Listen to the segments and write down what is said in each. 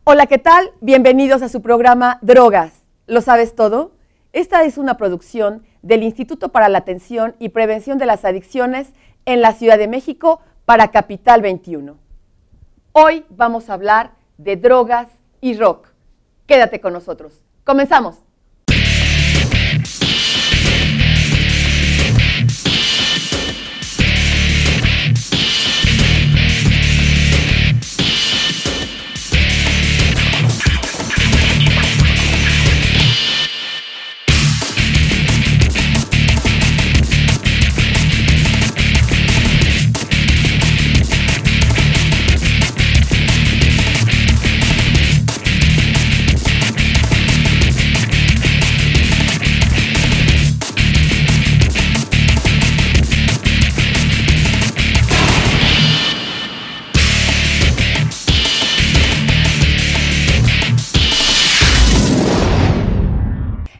Hola, ¿qué tal? Bienvenidos a su programa Drogas. ¿Lo sabes todo? Esta es una producción del Instituto para la Atención y Prevención de las Adicciones en la Ciudad de México para Capital 21. Hoy vamos a hablar de drogas y rock. Quédate con nosotros. ¡Comenzamos!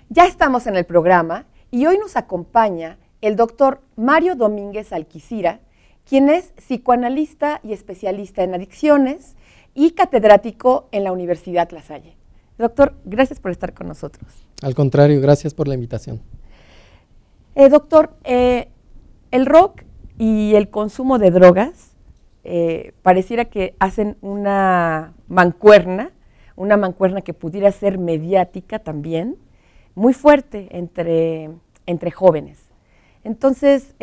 Ya estamos en el programa y hoy nos acompaña el doctor Mario Domínguez Alquicira, quien es psicoanalista y especialista en adicciones y catedrático en la Universidad La Salle. Doctor, gracias por estar con nosotros. Al contrario, gracias por la invitación. Doctor, el rock y el consumo de drogas pareciera que hacen una mancuerna que pudiera ser mediática también, muy fuerte entre jóvenes. Entonces,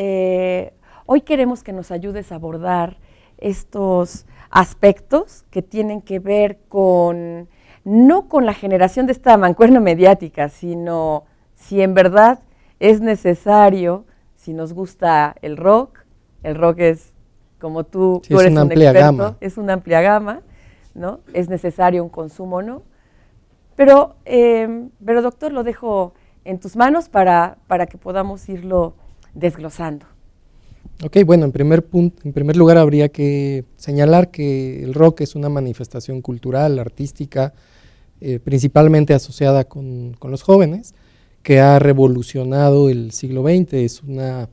hoy queremos que nos ayudes a abordar estos aspectos que tienen que ver con, no con la generación de esta mancuerna mediática, sino si en verdad es necesario, si nos gusta el rock es, como tú eres un experto, es una amplia gama, ¿no? Es necesario un consumo o no. Pero doctor, lo dejo en tus manos para que podamos irlo desglosando. Ok, bueno, en primer lugar habría que señalar que el rock es una manifestación cultural, artística, principalmente asociada con los jóvenes, que ha revolucionado el siglo XX. Es una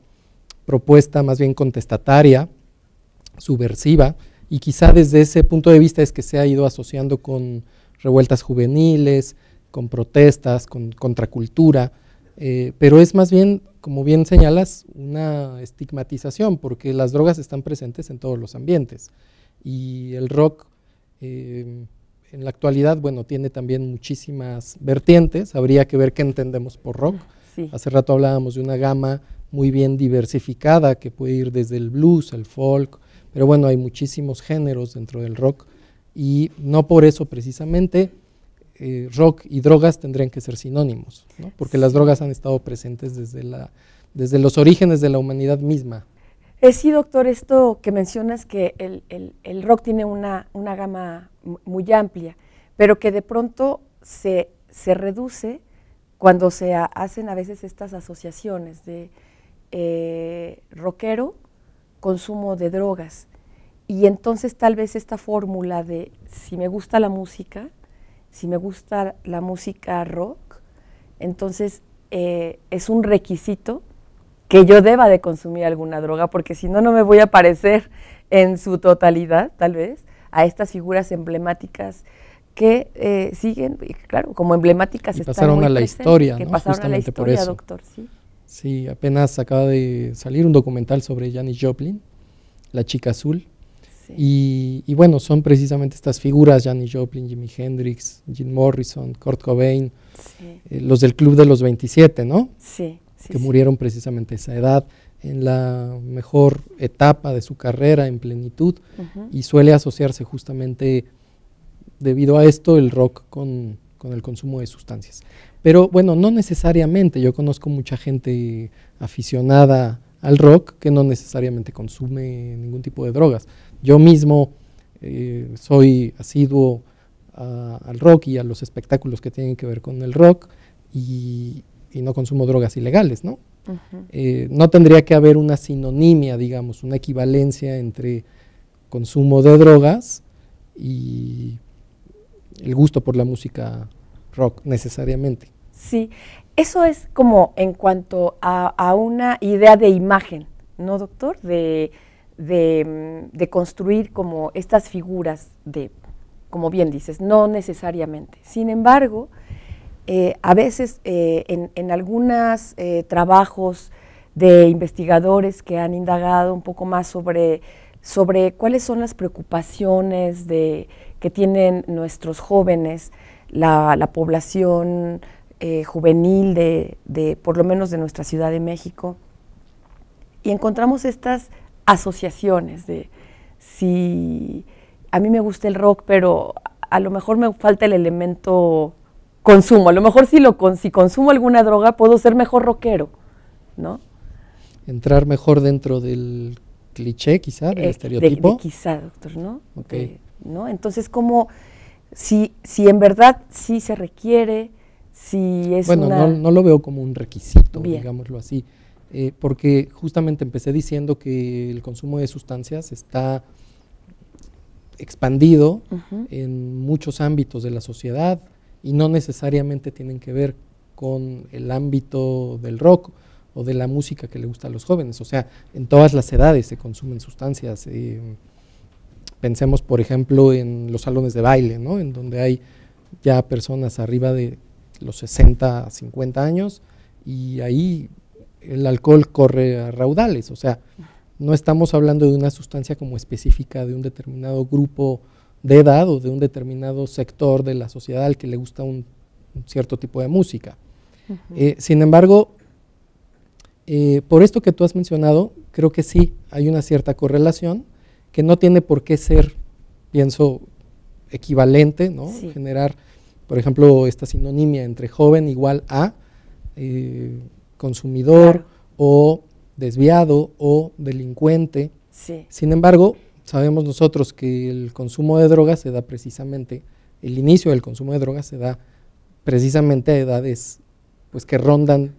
propuesta más bien contestataria, subversiva, y quizá desde ese punto de vista es que se ha ido asociando con revueltas juveniles, con protestas, con contracultura, pero es más bien, como bien señalas, una estigmatización, porque las drogas están presentes en todos los ambientes, y el rock en la actualidad, bueno, tiene también muchísimas vertientes. Habría que ver qué entendemos por rock. Sí. Hace rato hablábamos de una gama muy bien diversificada, que puede ir desde el blues, el folk, pero bueno, hay muchísimos géneros dentro del rock, y no por eso precisamente rock y drogas tendrían que ser sinónimos, ¿no? Porque las drogas han estado presentes desde los orígenes de la humanidad misma. Sí, doctor, esto que mencionas que el rock tiene una gama muy amplia, pero que de pronto se reduce cuando se hacen a veces estas asociaciones de rockero, consumo de drogas. Y entonces tal vez esta fórmula de si me gusta la música rock, entonces es un requisito que yo deba de consumir alguna droga, porque si no, no me voy a parecer en su totalidad, tal vez, a estas figuras emblemáticas que siguen, claro, como emblemáticas y están pasaron muy a la presentes, historia, que ¿no? pasaron Justamente a la historia, por eso. Doctor, sí. Sí, apenas acaba de salir un documental sobre Janis Joplin, La Chica Azul. Sí. Y bueno, son precisamente estas figuras, Janis Joplin, Jimi Hendrix, Jim Morrison, Kurt Cobain, sí. Los del Club de los 27, ¿no? Sí. Que murieron precisamente a esa edad, en la mejor etapa de su carrera, en plenitud, y suele asociarse justamente, debido a esto, el rock con el consumo de sustancias. Pero bueno, no necesariamente. Yo conozco mucha gente aficionada al rock que no necesariamente consume ningún tipo de drogas. Yo mismo soy asiduo al rock y a los espectáculos que tienen que ver con el rock, y no consumo drogas ilegales, ¿no? No tendría que haber una sinonimia, digamos, una equivalencia entre consumo de drogas y el gusto por la música rock, necesariamente. Sí, eso es como en cuanto a una idea de imagen, ¿no, doctor? De construir como estas figuras de como bien dices, no necesariamente. Sin embargo, a veces en algunos trabajos de investigadores que han indagado un poco más sobre cuáles son las preocupaciones que tienen nuestros jóvenes, la población juvenil de por lo menos de nuestra Ciudad de México, y encontramos estas asociaciones de si a mí me gusta el rock, pero a lo mejor me falta el elemento consumo, a lo mejor si consumo alguna droga puedo ser mejor rockero, ¿no? Entrar mejor dentro del cliché, quizá, del estereotipo. Quizá, doctor, ¿no? Okay. ¿No? Entonces, como si en verdad sí se requiere, si es no lo veo como un requisito, Bien. digámoslo así, porque justamente empecé diciendo que el consumo de sustancias está expandido en muchos ámbitos de la sociedad y no necesariamente tienen que ver con el ámbito del rock o de la música que le gusta a los jóvenes. O sea, en todas las edades se consumen sustancias. Pensemos, por ejemplo, en los salones de baile, ¿no? En donde hay ya personas arriba de los 60, 50 años y ahí el alcohol corre a raudales. O sea, no estamos hablando de una sustancia como específica de un determinado grupo de edad o de un determinado sector de la sociedad al que le gusta un cierto tipo de música. Sin embargo, por esto que tú has mencionado, creo que sí hay una cierta correlación que no tiene por qué ser, pienso, equivalente, ¿no? Sí. Generar, por ejemplo, esta sinonimia entre joven igual a consumidor, claro, o desviado o delincuente. Sí. Sin embargo, sabemos nosotros que el consumo de drogas se da precisamente, el inicio del consumo de drogas se da precisamente a edades pues que rondan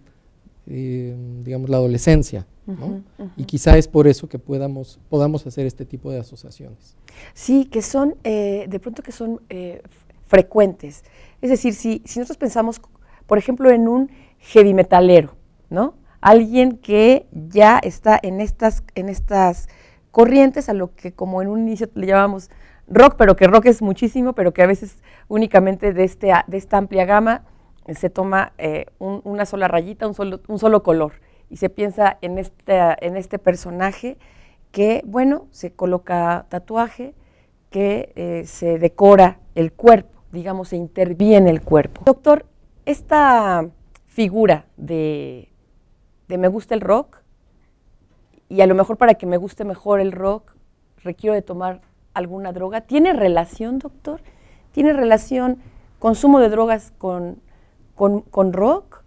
digamos la adolescencia, ¿no? Y quizá es por eso que podamos hacer este tipo de asociaciones. Sí, que son, de pronto que son frecuentes. Es decir, si nosotros pensamos, por ejemplo, en un heavy metalero, ¿no? Alguien que ya está en estas corrientes a lo que como en un inicio le llamamos rock, pero que rock es muchísimo, pero que a veces únicamente de esta amplia gama se toma una sola rayita, un solo color, y se piensa en este personaje que, bueno, se coloca tatuaje, que se decora el cuerpo, digamos, se interviene el cuerpo. Doctor, esta figura de me gusta el rock, y a lo mejor para que me guste mejor el rock requiero de tomar alguna droga, ¿tiene relación, doctor? ¿Tiene relación consumo de drogas con rock,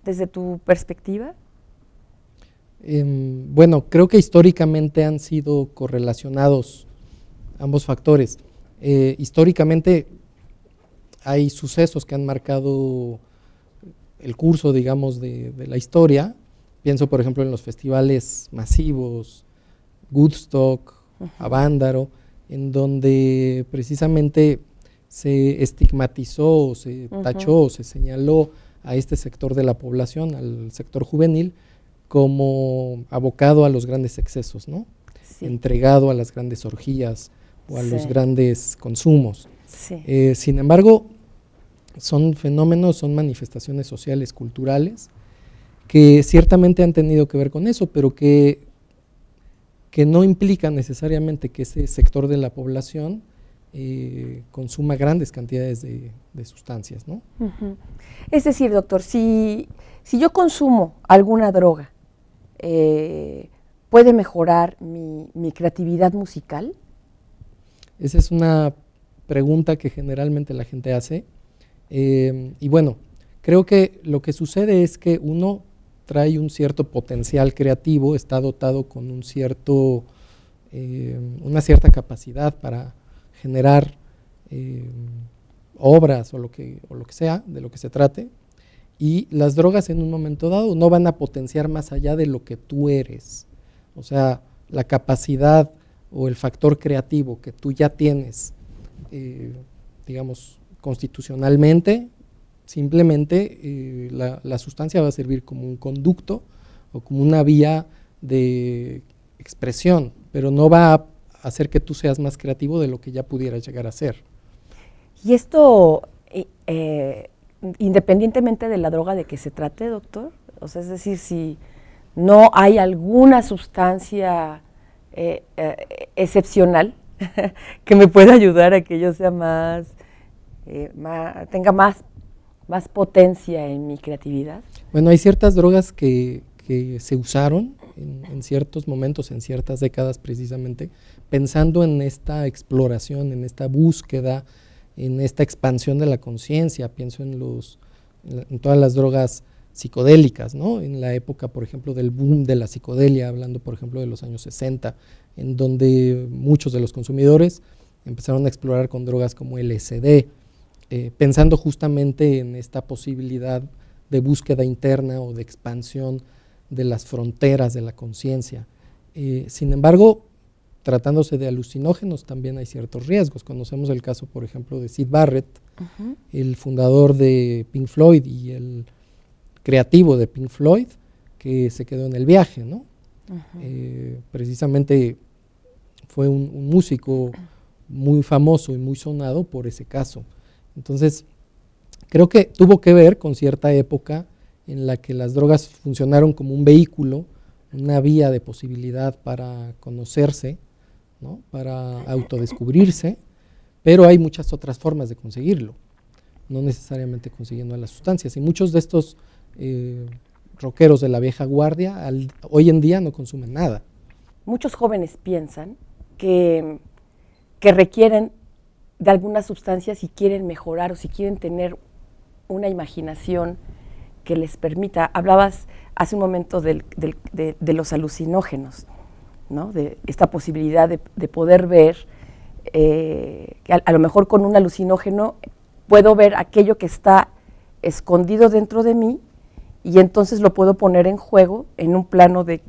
desde tu perspectiva? Bueno, creo que históricamente han sido correlacionados ambos factores. Históricamente hay sucesos que han marcado el curso, digamos, de la historia. Pienso, por ejemplo, en los festivales masivos, Woodstock, Avándaro, en donde precisamente se estigmatizó, se tachó, se señaló a este sector de la población, al sector juvenil, como abocado a los grandes excesos, ¿no? Sí. Entregado a las grandes orgías o a los grandes consumos. Sí. Sin embargo, son fenómenos, son manifestaciones sociales, culturales, que ciertamente han tenido que ver con eso, pero que no implican necesariamente que ese sector de la población consuma grandes cantidades de sustancias, ¿no? Es decir, doctor, si yo consumo alguna droga, ¿puede mejorar mi creatividad musical? Esa es una pregunta que generalmente la gente hace, y bueno, creo que lo que sucede es que uno trae un cierto potencial creativo, está dotado con una cierta capacidad para generar obras o lo que sea, de lo que se trate, y las drogas en un momento dado no van a potenciar más allá de lo que tú eres. O sea, la capacidad o el factor creativo que tú ya tienes, digamos, constitucionalmente, simplemente la sustancia va a servir como un conducto o como una vía de expresión, pero no va a hacer que tú seas más creativo de lo que ya pudieras llegar a ser. Y esto, independientemente de la droga de que se trate, doctor, o sea, es decir, si no hay alguna sustancia excepcional que me pueda ayudar a que yo sea tenga más potencia en mi creatividad. Bueno, hay ciertas drogas que se usaron en ciertos momentos, en ciertas décadas precisamente, pensando en esta exploración, en esta búsqueda, en esta expansión de la conciencia. Pienso en todas las drogas psicodélicas, ¿no? En la época, por ejemplo, del boom de la psicodelia, hablando, por ejemplo, de los años 60, en donde muchos de los consumidores empezaron a explorar con drogas como LSD, pensando justamente en esta posibilidad de búsqueda interna o de expansión de las fronteras de la conciencia. Sin embargo, tratándose de alucinógenos también hay ciertos riesgos. Conocemos el caso, por ejemplo, de Syd Barrett, el fundador de Pink Floyd y el creativo de Pink Floyd, que se quedó en el viaje, ¿no? Precisamente fue un músico muy famoso y muy sonado por ese caso. Entonces, creo que tuvo que ver con cierta época en la que las drogas funcionaron como un vehículo, una vía de posibilidad para conocerse, ¿no? Para autodescubrirse, pero hay muchas otras formas de conseguirlo, no necesariamente consiguiendo las sustancias. Y muchos de estos rockeros de la vieja guardia hoy en día no consumen nada. Muchos jóvenes piensan que requieren de algunas sustancias si quieren mejorar o si quieren tener una imaginación que les permita. Hablabas hace un momento de los alucinógenos, ¿no? De esta posibilidad de poder ver, que a lo mejor con un alucinógeno puedo ver aquello que está escondido dentro de mí y entonces lo puedo poner en juego en un plano de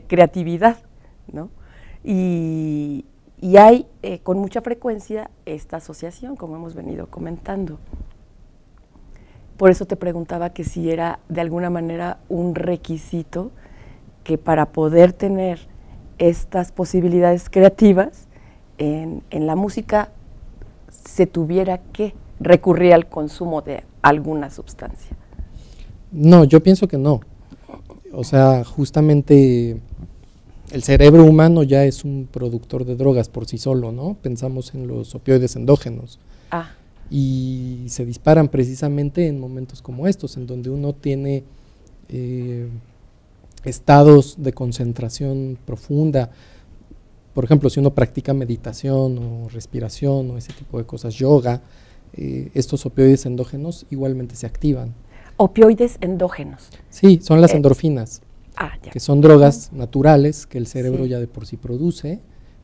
creatividad, ¿no? Y hay con mucha frecuencia esta asociación, como hemos venido comentando. Por eso te preguntaba que si era de alguna manera un requisito que para poder tener estas posibilidades creativas en la música se tuviera que recurrir al consumo de alguna sustancia. No, yo pienso que no. O sea, justamente el cerebro humano ya es un productor de drogas por sí solo, ¿no? Pensamos en los opioides endógenos. Y se disparan precisamente en momentos como estos, en donde uno tiene estados de concentración profunda. Por ejemplo, si uno practica meditación o respiración o ese tipo de cosas, yoga, estos opioides endógenos igualmente se activan. ¿Opioides endógenos? Sí, son las endorfinas, que son drogas naturales que el cerebro ya de por sí produce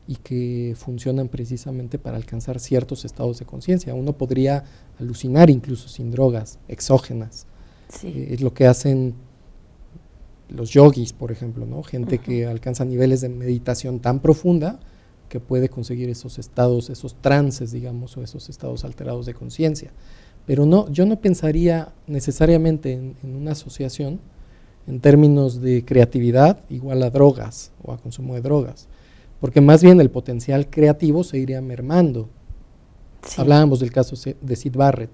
y que funcionan precisamente para alcanzar ciertos estados de conciencia. Uno podría alucinar incluso sin drogas exógenas. Es lo que hacen los yogis, por ejemplo, ¿no? Gente que alcanza niveles de meditación tan profunda que puede conseguir esos estados, esos trances, digamos, o esos estados alterados de conciencia. Pero no, yo no pensaría necesariamente en una asociación en términos de creatividad igual a drogas o a consumo de drogas, porque más bien el potencial creativo se iría mermando. Hablábamos del caso de Syd Barrett.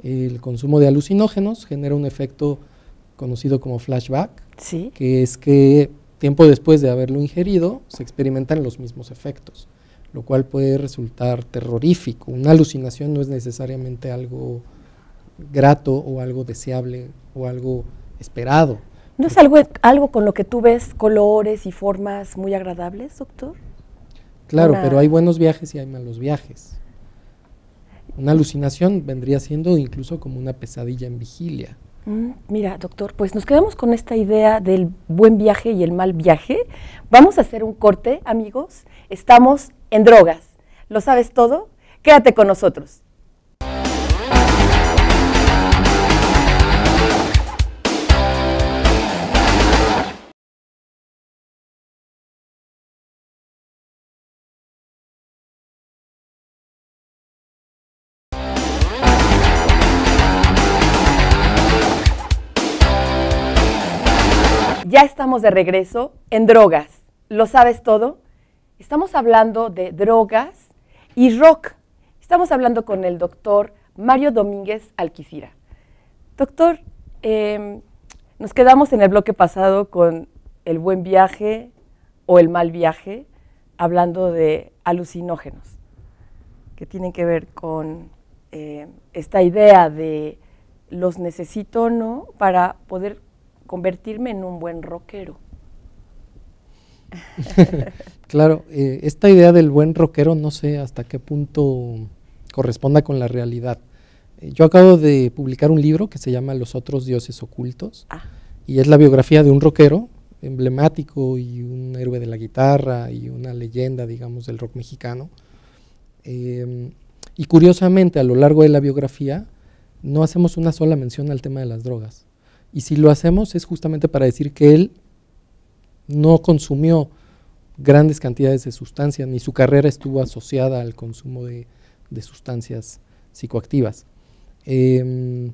El consumo de alucinógenos genera un efecto conocido como flashback, que es que tiempo después de haberlo ingerido se experimentan los mismos efectos, lo cual puede resultar terrorífico. Una alucinación no es necesariamente algo grato o algo deseable o algo esperado. ¿No es algo con lo que tú ves colores y formas muy agradables, doctor? Claro, pero hay buenos viajes y hay malos viajes. Una alucinación vendría siendo incluso como una pesadilla en vigilia. Mira, doctor, pues nos quedamos con esta idea del buen viaje y el mal viaje. Vamos a hacer un corte, amigos. Estamos en Drogas. ¿Lo sabes todo? Quédate con nosotros. Ya estamos de regreso en Drogas. ¿Lo sabes todo? Estamos hablando de drogas y rock. Estamos hablando con el doctor Mario Domínguez Alquicira. Doctor, nos quedamos en el bloque pasado con el buen viaje o el mal viaje, hablando de alucinógenos, que tienen que ver con esta idea de los necesito o no para poder convertirme en un buen rockero. Claro, esta idea del buen rockero no sé hasta qué punto corresponda con la realidad. Yo acabo de publicar un libro que se llama Los otros dioses ocultos, y es la biografía de un rockero emblemático y un héroe de la guitarra y una leyenda, digamos, del rock mexicano. Y curiosamente, a lo largo de la biografía, no hacemos una sola mención al tema de las drogas. Y si lo hacemos es justamente para decir que él no consumió grandes cantidades de sustancias, ni su carrera estuvo asociada al consumo de sustancias psicoactivas. De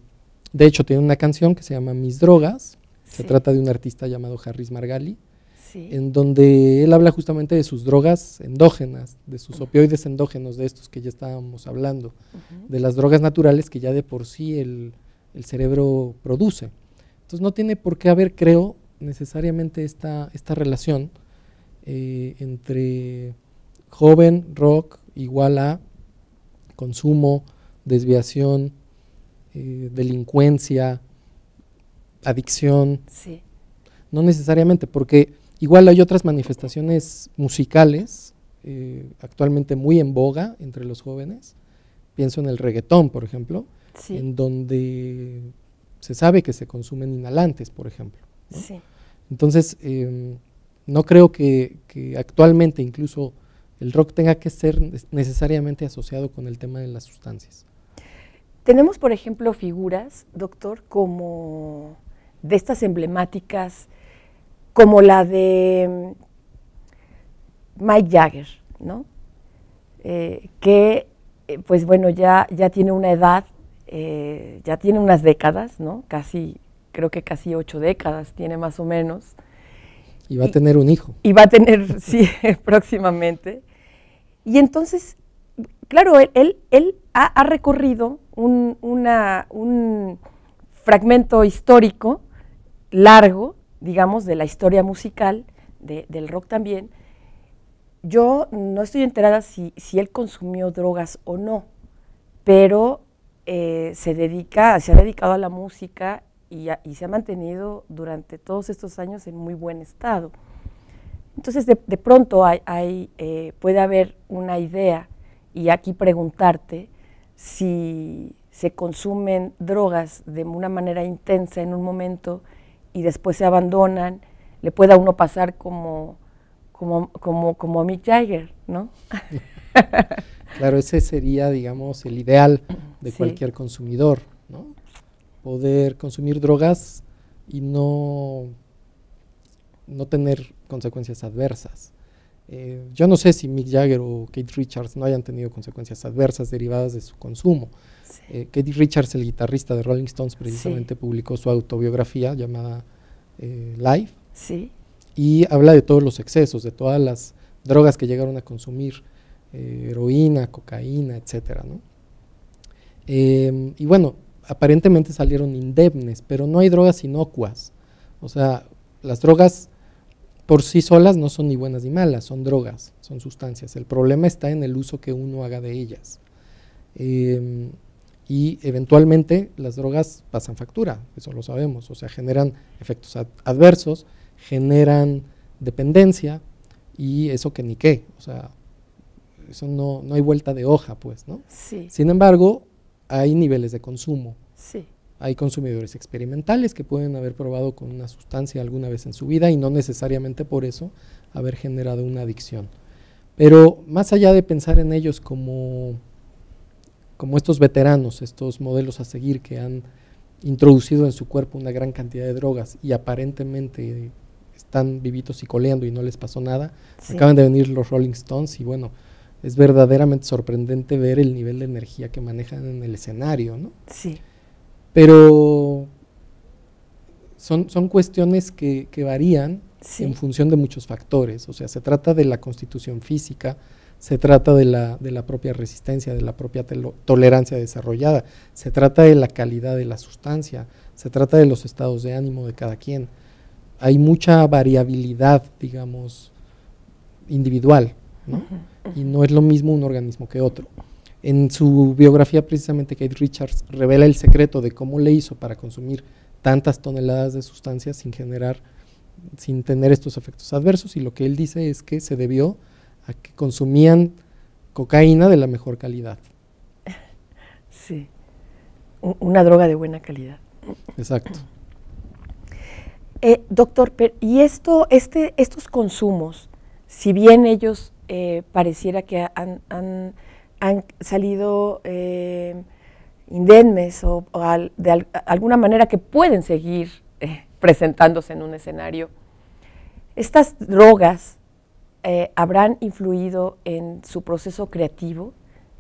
hecho, tiene una canción que se llama Mis Drogas, se trata de un artista llamado Harris Margali, en donde él habla justamente de sus drogas endógenas, de sus opioides endógenos, de estos que ya estábamos hablando, de las drogas naturales que ya de por sí el cerebro produce. Entonces no tiene por qué haber, creo, necesariamente esta relación entre joven, rock, igual a consumo, desviación, delincuencia, adicción. Sí. No necesariamente, porque igual hay otras manifestaciones musicales actualmente muy en boga entre los jóvenes. Pienso en el reggaetón, por ejemplo, en donde se sabe que se consumen inhalantes, por ejemplo, ¿no? Sí. Entonces, no creo que actualmente incluso el rock tenga que ser necesariamente asociado con el tema de las sustancias. Tenemos, por ejemplo, figuras, doctor, como de estas emblemáticas, como la de Mick Jagger, ¿no? Que, pues bueno, ya tiene una edad, ya tiene unas décadas, ¿no? Creo que casi 8 décadas tiene más o menos. Y va a tener un hijo. Y va a tener, sí, próximamente. Y entonces, claro, él ha recorrido un fragmento histórico largo, digamos, de la historia musical, del rock también. Yo no estoy enterada si él consumió drogas o no, pero se ha dedicado a la música y se ha mantenido durante todos estos años en muy buen estado. Entonces, de pronto puede haber una idea, y aquí preguntarte si se consumen drogas de una manera intensa en un momento y después se abandonan, le puede a uno pasar como a Mick Jagger, ¿no? Claro, ese sería, digamos, el ideal de cualquier consumidor, ¿no? Poder consumir drogas y no tener consecuencias adversas. Yo no sé si Mick Jagger o Keith Richards no hayan tenido consecuencias adversas derivadas de su consumo. Keith Richards, el guitarrista de Rolling Stones, precisamente publicó su autobiografía llamada Live, y habla de todos los excesos, de todas las drogas que llegaron a consumir, heroína, cocaína, etcétera, ¿no? Y bueno, aparentemente salieron indemnes, pero no hay drogas inocuas. O sea, las drogas por sí solas no son ni buenas ni malas, son drogas, son sustancias. El problema está en el uso que uno haga de ellas. Y eventualmente las drogas pasan factura, eso lo sabemos, o sea, generan efectos adversos, generan dependencia, y eso que ni qué, o sea, eso no hay vuelta de hoja, pues, ¿no? Sí. Sin embargo, hay niveles de consumo. Sí. Hay consumidores experimentales que pueden haber probado con una sustancia alguna vez en su vida y no necesariamente por eso haber generado una adicción. Pero más allá de pensar en ellos como estos veteranos, estos modelos a seguir que han introducido en su cuerpo una gran cantidad de drogas y aparentemente están vivitos y coleando y no les pasó nada, acaban de venir los Rolling Stones y bueno, es verdaderamente sorprendente ver el nivel de energía que manejan en el escenario, ¿no? Sí. Pero son cuestiones que varían en función de muchos factores, o sea, se trata de la constitución física, se trata de la propia resistencia, de la propia tolerancia desarrollada, se trata de la calidad de la sustancia, se trata de los estados de ánimo de cada quien. Hay mucha variabilidad, digamos, individual, ¿no? Y no es lo mismo un organismo que otro. En su biografía, precisamente, Keith Richards revela el secreto de cómo le hizo para consumir tantas toneladas de sustancias sin tener estos efectos adversos, y lo que él dice es que se debió a que consumían cocaína de la mejor calidad. Sí, una droga de buena calidad. Exacto. Doctor, y estos consumos, si bien ellos pareciera que han salido indemnes o de alguna manera que pueden seguir presentándose en un escenario, estas drogas habrán influido en su proceso creativo,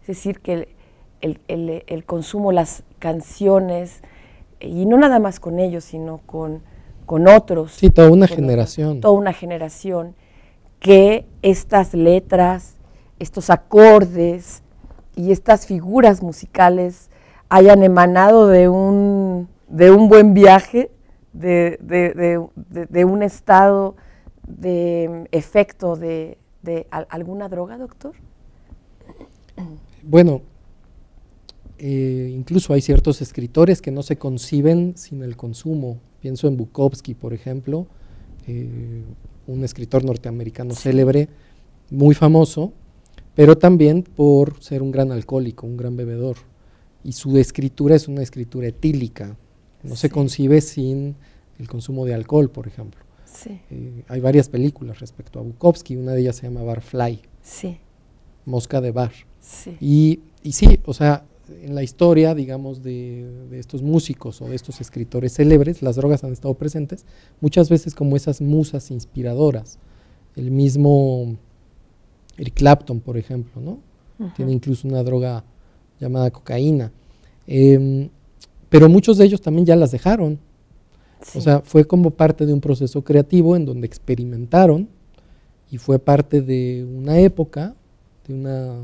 es decir, que el consumo, las canciones, y no nada más con ellos, sino con otros. Sí, toda una generación. Toda una generación, que estas letras, estos acordes y estas figuras musicales hayan emanado de un buen viaje, de un estado de efecto de alguna droga, doctor. Bueno, incluso hay ciertos escritores que no se conciben sin el consumo. Pienso en Bukowski, por ejemplo, un escritor norteamericano célebre, muy famoso, pero también por ser un gran alcohólico, un gran bebedor. Y su escritura es una escritura etílica, no se concibe sin el consumo de alcohol, por ejemplo. Sí. Hay varias películas respecto a Bukowski, una de ellas se llama Barfly, Mosca de Bar. Sí. Y sí, o sea, en la historia, digamos, de estos músicos o de estos escritores célebres, las drogas han estado presentes, muchas veces como esas musas inspiradoras. El mismo Eric Clapton, por ejemplo, ¿no? Tiene incluso una droga llamada cocaína. Pero muchos de ellos también ya las dejaron. Sí. O sea, fue como parte de un proceso creativo en donde experimentaron, y fue parte de una época, de una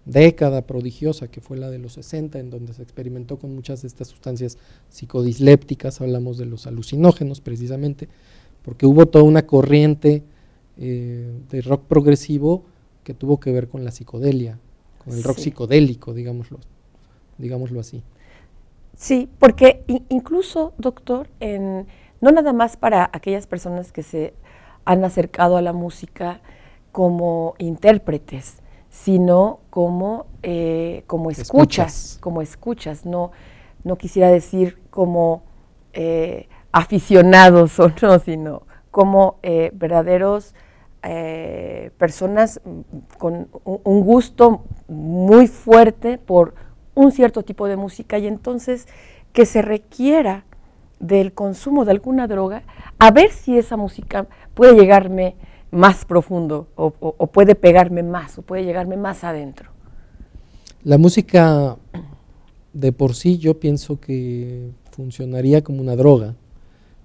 década prodigiosa que fue la de los 60, en donde se experimentó con muchas de estas sustancias psicodislépticas. Hablamos de los alucinógenos precisamente, porque hubo toda una corriente de rock progresivo que tuvo que ver con la psicodelia, con el rock psicodélico, digámoslo así. Sí, porque incluso, doctor, no nada más para aquellas personas que se han acercado a la música como intérpretes, sino como escuchas, no quisiera decir como aficionados o no, sino como verdaderos personas con un gusto muy fuerte por un cierto tipo de música, y entonces que se requiera del consumo de alguna droga, a ver si esa música puede llegarme más profundo o puede pegarme más o puede llegarme más adentro. La música de por sí yo pienso que funcionaría como una droga,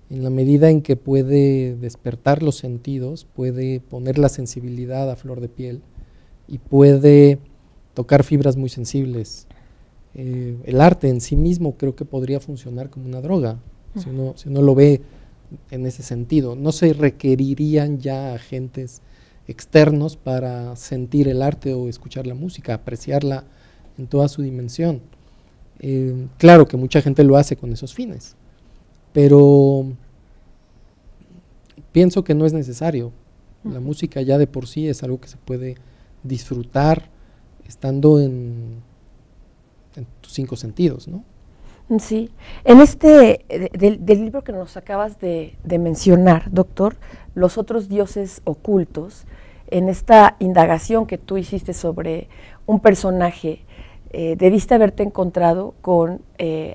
en la medida en que puede despertar los sentidos, puede poner la sensibilidad a flor de piel y puede tocar fibras muy sensibles. El arte en sí mismo creo que podría funcionar como una droga, si uno lo ve en ese sentido. No se requerirían ya agentes externos para sentir el arte o escuchar la música, apreciarla en toda su dimensión. Claro que mucha gente lo hace con esos fines, pero pienso que no es necesario. La música ya de por sí es algo que se puede disfrutar estando en tus 5 sentidos, ¿no? Sí. En del libro que nos acabas de mencionar, doctor, Los otros dioses ocultos, en esta indagación que tú hiciste sobre un personaje, debiste haberte encontrado con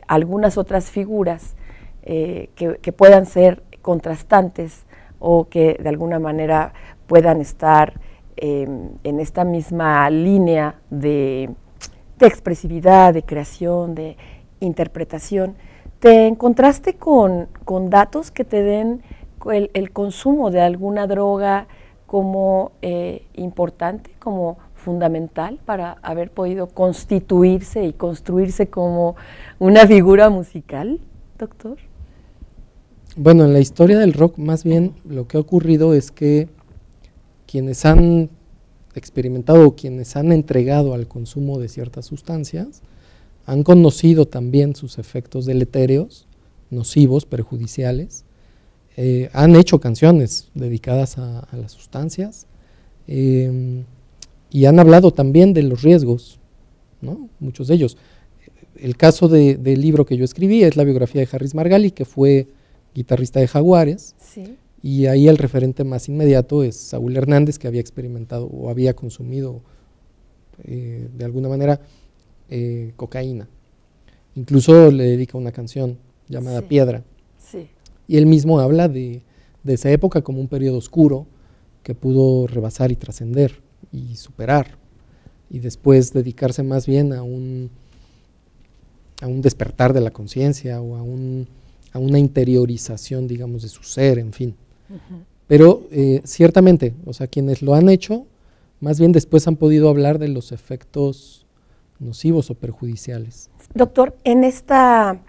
algunas otras figuras que puedan ser contrastantes o que de alguna manera puedan estar en esta misma línea de expresividad, de creación, de interpretación. ¿Te encontraste con datos que te den el consumo de alguna droga como importante, como fundamental para haber podido constituirse y construirse como una figura musical, doctor? Bueno, en la historia del rock más bien lo que ha ocurrido es que quienes han experimentado o quienes han entregado al consumo de ciertas sustancias han conocido también sus efectos deletéreos, nocivos, perjudiciales, han hecho canciones dedicadas a las sustancias y han hablado también de los riesgos, ¿no? Muchos de ellos. El caso del libro que yo escribí es la biografía de Harris Margali, que fue guitarrista de Jaguares, Sí. y ahí el referente más inmediato es Saúl Hernández, que había experimentado o había consumido de alguna manera cocaína. Incluso le dedica una canción llamada Sí. Piedra. Sí. Y él mismo habla de esa época como un periodo oscuro que pudo rebasar y trascender y superar, y después dedicarse más bien a un despertar de la conciencia o a una interiorización, digamos, de su ser, en fin. Uh-huh. Pero ciertamente, o sea, quienes lo han hecho, más bien después han podido hablar de los efectos nocivos o perjudiciales. Doctor, en esta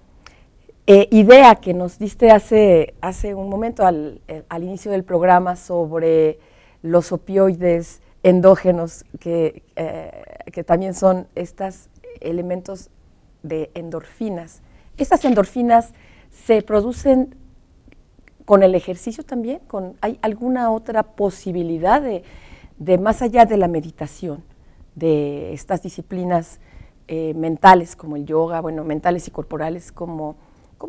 idea que nos diste hace un momento al inicio del programa sobre los opioides endógenos, que también son estos elementos de endorfinas. ¿Estas endorfinas se producen con el ejercicio también? ¿Hay alguna otra posibilidad de más allá de la meditación, de estas disciplinas mentales como el yoga, bueno, mentales y corporales como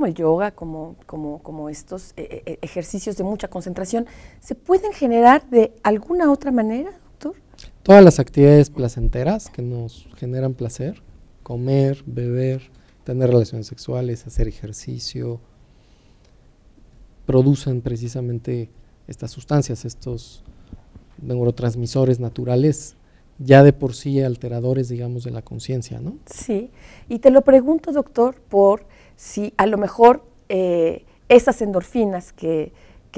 el yoga, como estos ejercicios de mucha concentración, se pueden generar de alguna otra manera, doctor? Todas las actividades placenteras que nos generan placer, comer, beber, tener relaciones sexuales, hacer ejercicio, producen precisamente estas sustancias, estos neurotransmisores naturales, ya de por sí alteradores, digamos, de la conciencia, ¿no? Sí, y te lo pregunto, doctor, por si a lo mejor esas endorfinas que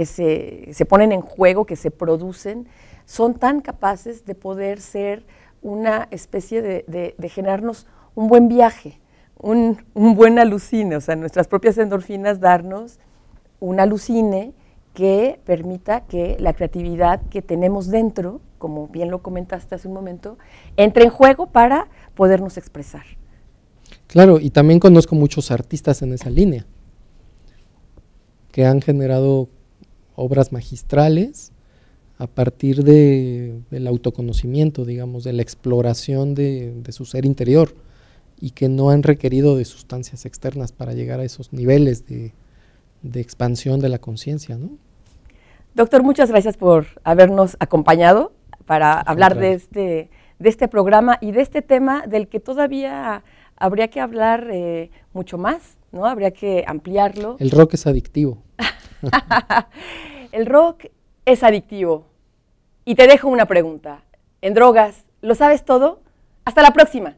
se ponen en juego, que se producen, son tan capaces de poder ser una especie de generarnos un buen viaje, un buen alucine, o sea, nuestras propias endorfinas darnos un alucine que permita que la creatividad que tenemos dentro, como bien lo comentaste hace un momento, entre en juego para podernos expresar. Claro, y también conozco muchos artistas en esa línea, que han generado obras magistrales a partir del autoconocimiento, digamos, de la exploración de su ser interior, y que no han requerido de sustancias externas para llegar a esos niveles de expansión de la conciencia, ¿no? Doctor, muchas gracias por habernos acompañado para hablar de este programa y de este tema del que todavía habría que hablar mucho más, ¿no? Habría que ampliarlo. El rock es adictivo. El rock es adictivo. Y te dejo una pregunta. En Drogas, ¿lo sabes todo? Hasta la próxima.